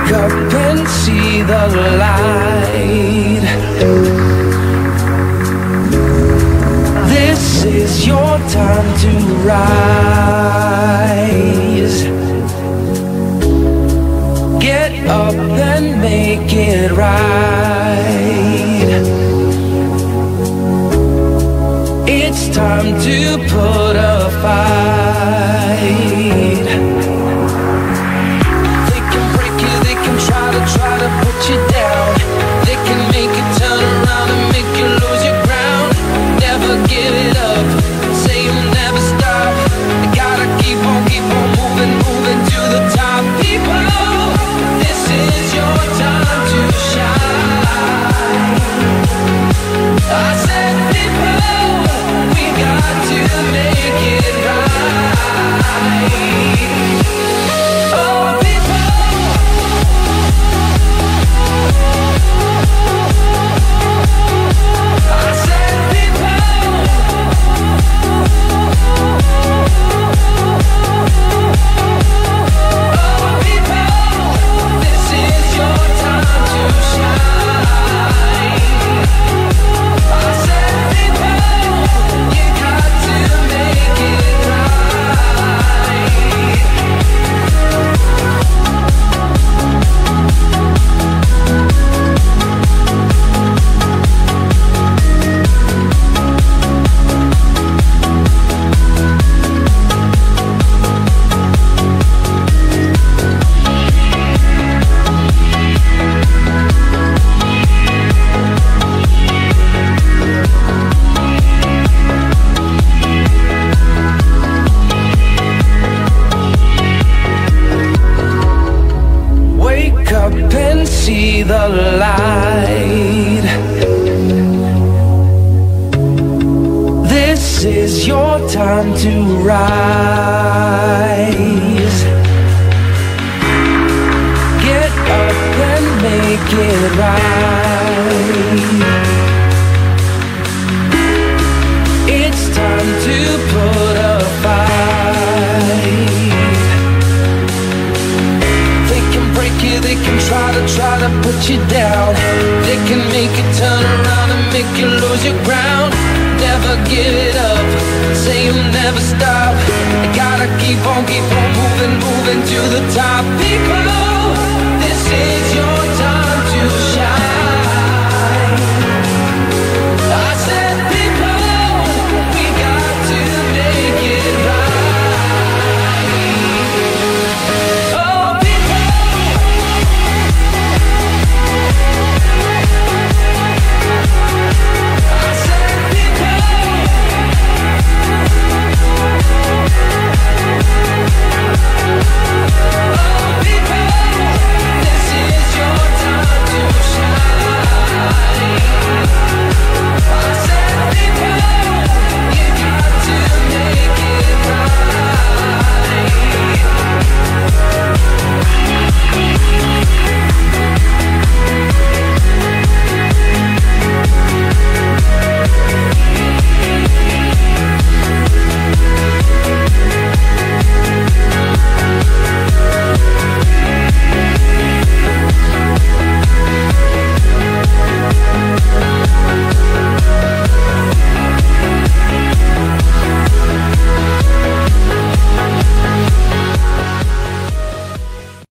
Wake up and see the light. This is your time to rise. Get up and make it right. It's time to put a fight. They can break you, they can try to put you down. They can make you turn around and make you lose your ground. Never give it up, say you'll never stop. You gotta keep on moving, moving to the top. People, this is your time to shine. I said people, we got to make it right. Oh, people, I said people, oh, people, this is your time to shine. I said people, you got to make it wake up and see the light. This is your time to rise. Get up and make it right. It's time to put a fight. They can break you, they can try to put you down. They can make you turn around and make you lose your ground. Never give it up, say you'll never stop. You gotta keep on moving, moving to the top. People,